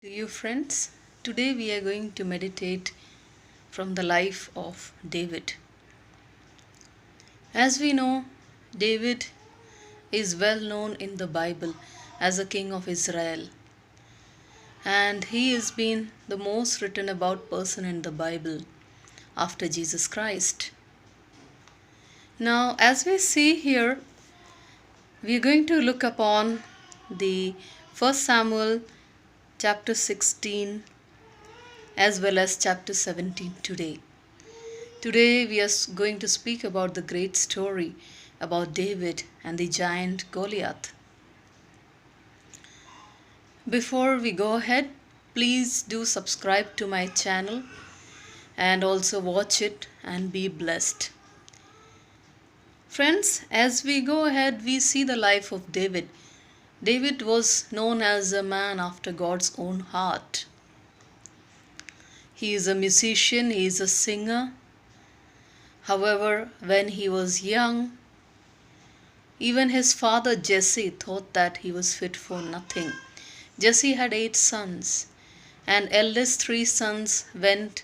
To you, friends. Today we are going to meditate from the life of David. As we know, David is well known in the Bible as a king of Israel, and he has been the most written about person in the Bible after Jesus Christ. Now, as we see here, we are going to look upon the 1 Samuel chapter 16 as well as chapter 17 today. Today we are going to speak about the great story about David and the giant Goliath. Before we go ahead, please do subscribe to my channel and also watch it and be blessed. Friends, as we go ahead, we see the life of David. David was known as a man after God's own heart. He is a musician, he is a singer. However, when he was young, even his father Jesse thought that he was fit for nothing. Jesse had 8 sons, and eldest 3 sons went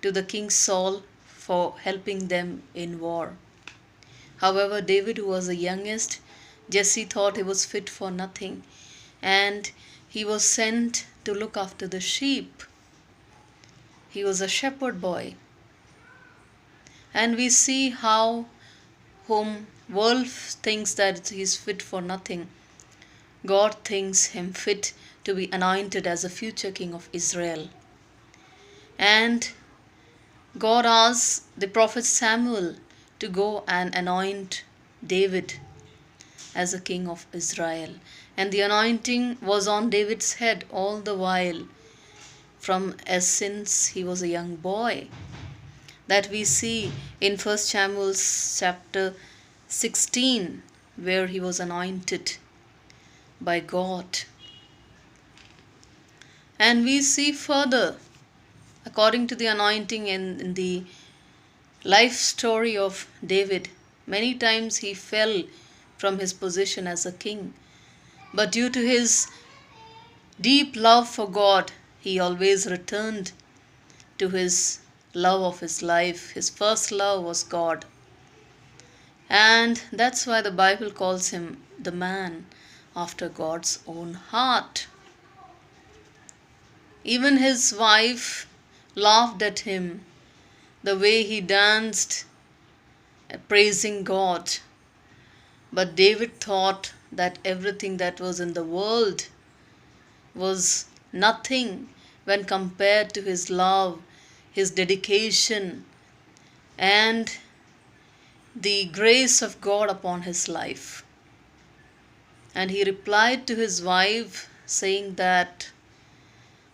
to the king Saul for helping them in war. However, David, who was the youngest, Jesse thought he was fit for nothing, and he was sent to look after the sheep. He was a shepherd boy. And we see how whom world thinks that he is fit for nothing, God thinks him fit to be anointed as a future king of Israel. And God asks the prophet Samuel to go and anoint David as a king of Israel. And the anointing was on David's head all the while, since he was a young boy. That we see in 1 Samuel chapter 16, where he was anointed by God. And we see further, according to the anointing in the life story of David, many times he fell from his position as a king. But due to his deep love for God, he always returned to his love of his life. His first love was God. And that's why the Bible calls him the man after God's own heart. Even his wife laughed at him, the way he danced, praising God. But David thought that everything that was in the world was nothing when compared to his love, his dedication, and the grace of God upon his life. And he replied to his wife saying that,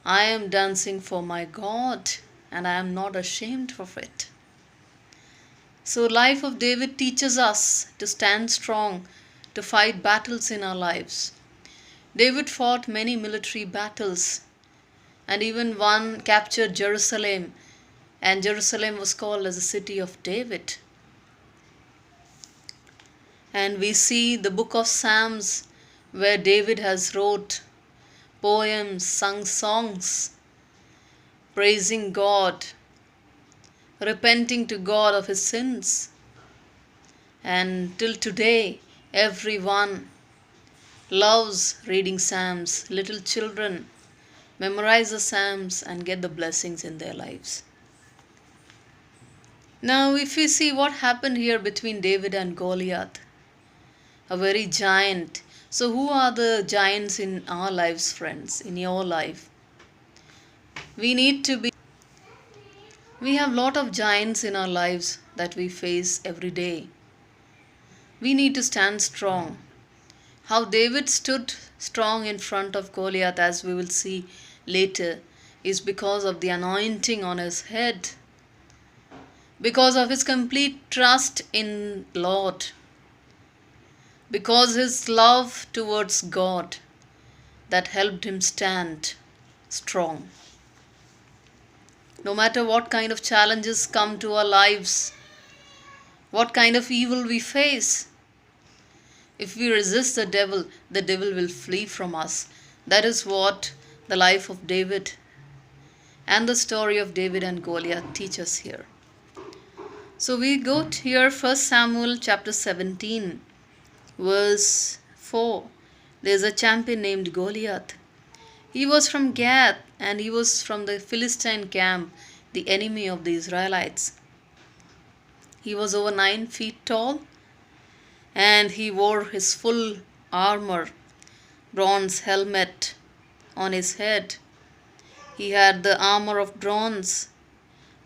I am dancing for my God and I am not ashamed of it. So life of David teaches us to stand strong, to fight battles in our lives. David fought many military battles and even one captured Jerusalem, and Jerusalem was called as the city of David. And we see the book of Psalms where David has wrote poems, sung songs, praising God, repenting to God of his sins. And till today, everyone loves reading Psalms. Little children memorize the Psalms and get the blessings in their lives. Now, if we see what happened here between David and Goliath, a very giant. So who are the giants in our lives, friends, in your life? We have a lot of giants in our lives that we face every day. We need to stand strong. How David stood strong in front of Goliath, as we will see later, is because of the anointing on his head, because of his complete trust in Lord, because his love towards God that helped him stand strong. No matter what kind of challenges come to our lives, what kind of evil we face, if we resist the devil will flee from us. That is what the life of David and the story of David and Goliath teach us here. So we go to here, 1 Samuel chapter 17, verse 4. There's a champion named Goliath. He was from Gath, and he was from the Philistine camp, the enemy of the Israelites. He was over 9 feet tall, and he wore his full armor, bronze helmet on his head. He had the armor of bronze,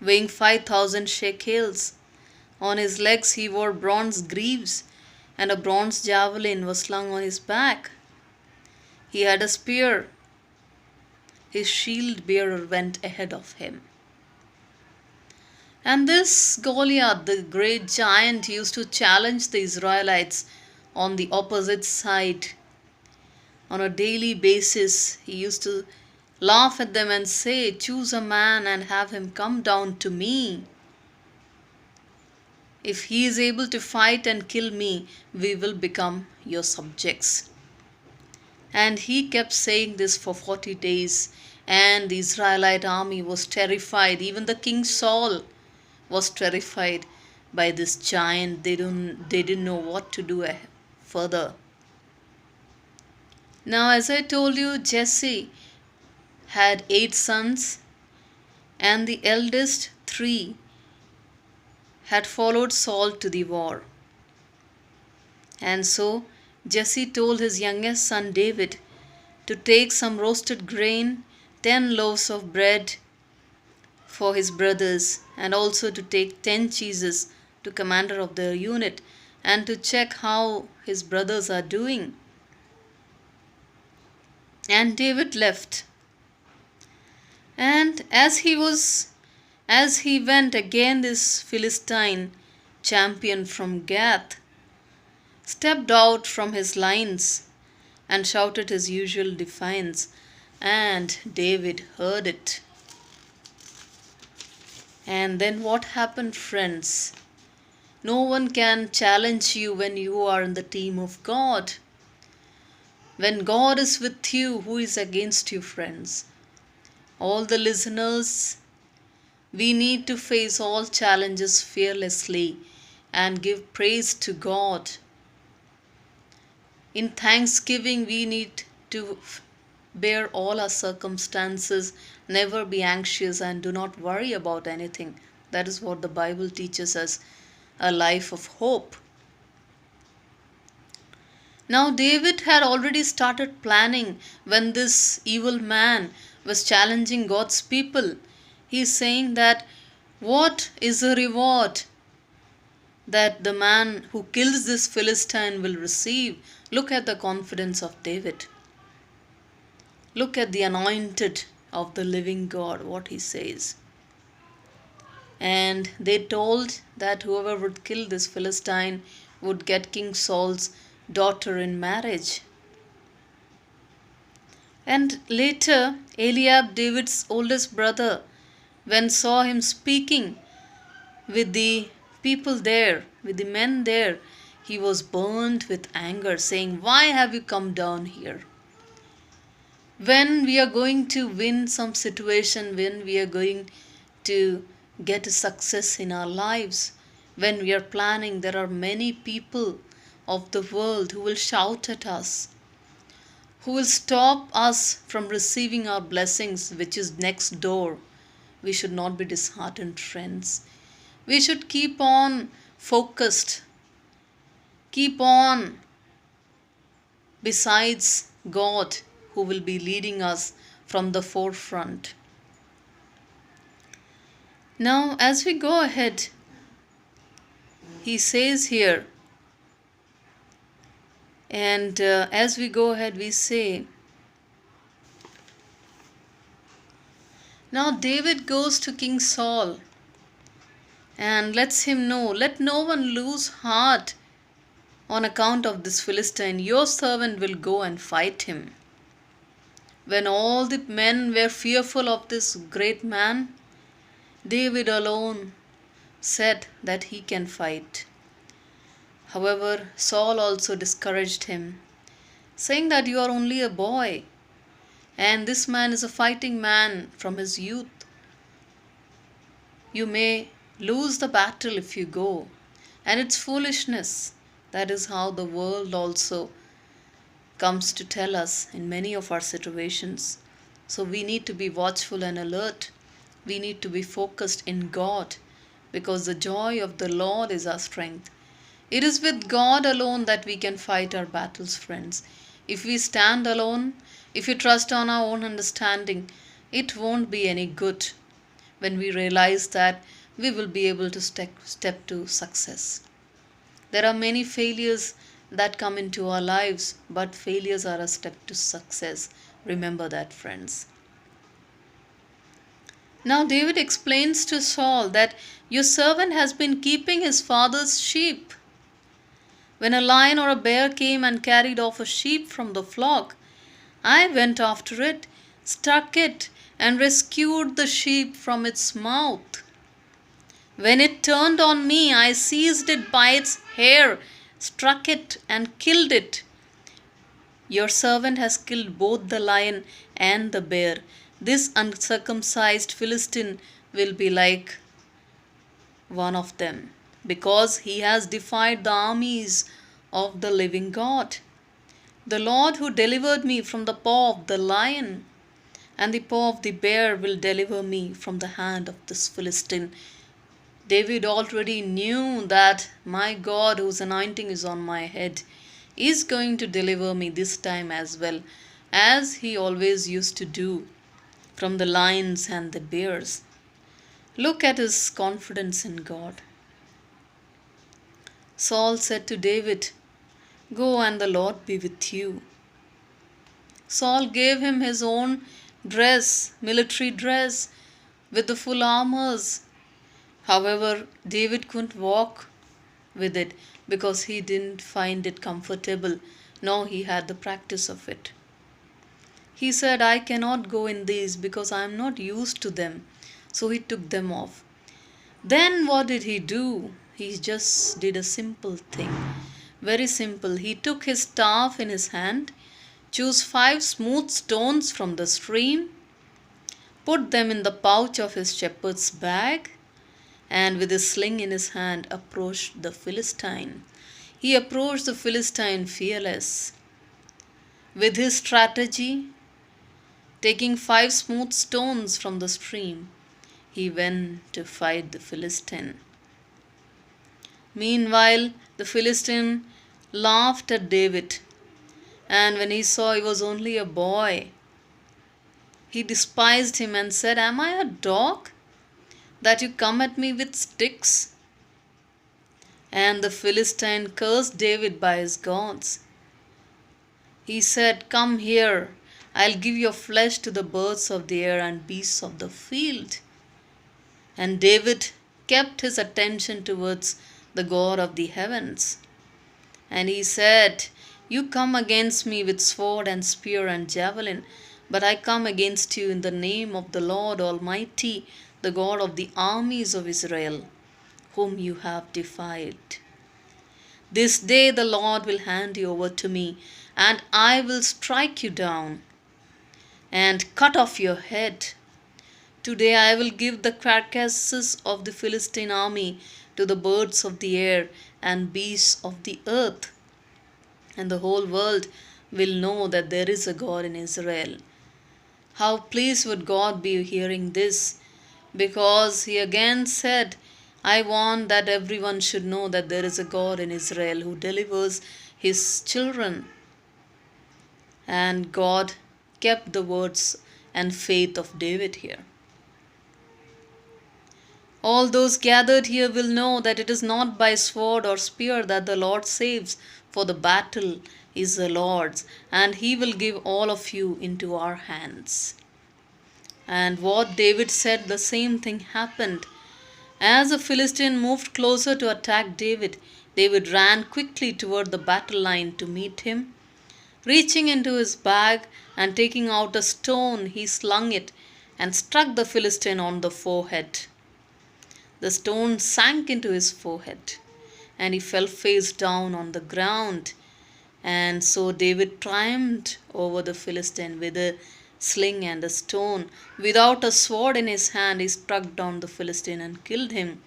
weighing 5,000 shekels. On his legs he wore bronze greaves, and a bronze javelin was slung on his back. He had a spear. His shield bearer went ahead of him. And this Goliath, the great giant, used to challenge the Israelites on the opposite side. On a daily basis, he used to laugh at them and say, "Choose a man and have him come down to me. If he is able to fight and kill me, we will become your subjects." And he kept saying this for 40 days, and the Israelite army was terrified. Even the king Saul was terrified by this giant. They didn't know what to do further. Now, as I told you, Jesse had 8 sons, and the eldest 3 had followed Saul to the war. And so Jesse told his youngest son David to take some roasted grain, 10 loaves of bread for his brothers, and also to take 10 cheeses to commander of the unit, and to check how his brothers are doing. And David left. And as he went, again this Philistine champion from Gath stepped out from his lines and shouted his usual defiance, and David heard it. And then what happened, friends? No one can challenge you when you are in the team of God. When God is with you, who is against you, friends? All the listeners, we need to face all challenges fearlessly and give praise to God. In thanksgiving, we need to bear all our circumstances, never be anxious, and do not worry about anything. That is what the Bible teaches us, a life of hope. Now, David had already started planning when this evil man was challenging God's people. He is saying that, what is the reward that the man who kills this Philistine will receive? Look at the confidence of David. Look at the anointed of the living God, what he says. And they told that whoever would kill this Philistine would get King Saul's daughter in marriage. And later, Eliab, David's oldest brother, when saw him speaking with the people there, with the men there, he was burnt with anger, saying, "Why have you come down here?" When we are going to win some situation, when we are going to get a success in our lives, when we are planning, there are many people of the world who will shout at us, who will stop us from receiving our blessings, which is next door. We should not be disheartened, friends. We should keep on focused, keep on besides God, who will be leading us from the forefront. Now, as we go ahead, he says here, and as we go ahead, we say, now David goes to King Saul and lets him know, "Let no one lose heart on account of this Philistine. Your servant will go and fight him." When all the men were fearful of this great man, David alone said that he can fight. However, Saul also discouraged him, saying that you are only a boy, And this man is a fighting man from his youth. You may lose the battle if you go, and it's foolishness. That is how the world also comes to tell us in many of our situations. So we need to be watchful and alert. We need to be focused in God, because the joy of the Lord is our strength. It is with God alone that we can fight our battles, friends. If we stand alone, if we trust on our own understanding, it won't be any good when we realize that we will be able to step to success. There are many failures that come into our lives, but failures are a step to success. Remember that, friends. Now, David explains to Saul that your servant has been keeping his father's sheep. When a lion or a bear came and carried off a sheep from the flock, I went after it, struck it, and rescued the sheep from its mouth. When it turned on me, I seized it by its hair, struck it, and killed it. Your servant has killed both the lion and the bear. This uncircumcised Philistine will be like one of them, because he has defied the armies of the living God. The Lord who delivered me from the paw of the lion and the paw of the bear will deliver me from the hand of this Philistine. David already knew that my God, whose anointing is on my head, is going to deliver me this time as well, as he always used to do from the lions and the bears. Look at his confidence in God. Saul said to David, "Go, and the Lord be with you." Saul gave him his own dress, military dress, with the full armors. However, David couldn't walk with it because he didn't find it comfortable, nor he had the practice of it. He said, "I cannot go in these because I am not used to them." So he took them off. Then what did he do? He just did a simple thing. Very simple. He took his staff in his hand, chose 5 smooth stones from the stream, put them in the pouch of his shepherd's bag, and with his sling in his hand approached the Philistine. He approached the Philistine fearless. With his strategy, taking 5 smooth stones from the stream, he went to fight the Philistine. Meanwhile, the Philistine laughed at David, and when he saw he was only a boy, he despised him and said, "Am I a dog that you come at me with sticks?" And the Philistine cursed David by his gods. He said, "Come here, I'll give your flesh to the birds of the air and beasts of the field." And David kept his attention towards the God of the heavens. And he said, "You come against me with sword and spear and javelin, but I come against you in the name of the Lord Almighty, the God of the armies of Israel, whom you have defied. This day the Lord will hand you over to me, and I will strike you down and cut off your head. Today I will give the carcasses of the Philistine army to the birds of the air and beasts of the earth, and the whole world will know that there is a God in Israel." How pleased would God be hearing this? Because he again said, "I want that everyone should know that there is a God in Israel who delivers his children." And God kept the words and faith of David here. All those gathered here will know that it is not by sword or spear that the Lord saves, for the battle is the Lord's, and he will give all of you into our hands. And what David said, the same thing happened. As the Philistine moved closer to attack David, David ran quickly toward the battle line to meet him. Reaching into his bag and taking out a stone, he slung it and struck the Philistine on the forehead. The stone sank into his forehead, and he fell face down on the ground. And so David triumphed over the Philistine with a sling and a stone. Without a sword in his hand, he struck down the Philistine and killed him.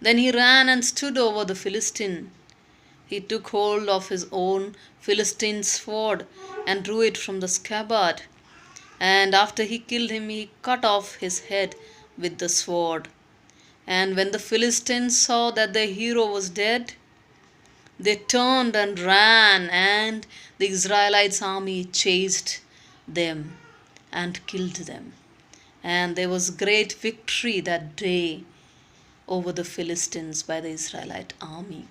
Then he ran and stood over the Philistine. He took hold of his own Philistine sword and drew it from the scabbard. And after he killed him, he cut off his head with the sword. And when the Philistines saw that their hero was dead, they turned and ran, and the Israelites' army chased them and killed them. And there was great victory that day over the Philistines by the Israelite army.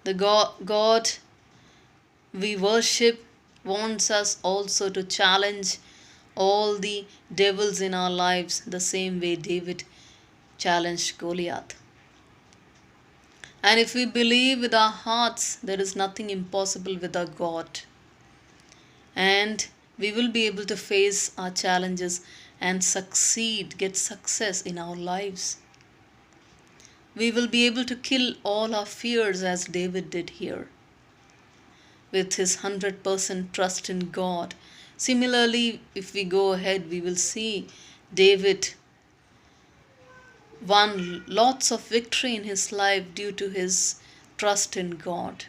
The God we worship wants us also to challenge all the devils in our lives the same way David challenged Goliath. And if we believe with our hearts, there is nothing impossible with our God. And we will be able to face our challenges and succeed, get success in our lives. We will be able to kill all our fears as David did here, with his 100% trust in God. Similarly, if we go ahead, we will see David won lots of victory in his life due to his trust in God.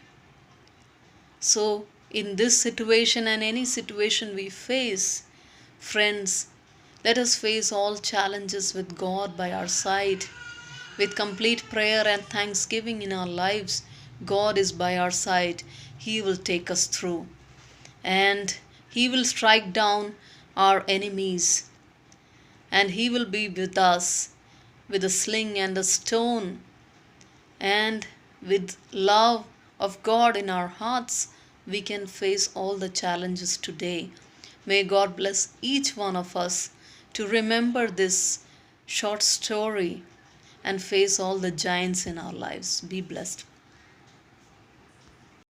So, in this situation and any situation we face, friends, let us face all challenges with God by our side. With complete prayer and thanksgiving in our lives, God is by our side. He will take us through. And He will strike down our enemies. And He will be with us with a sling and a stone. And with love of God in our hearts, we can face all the challenges today. May God bless each one of us to remember this short story and face all the giants in our lives. Be blessed.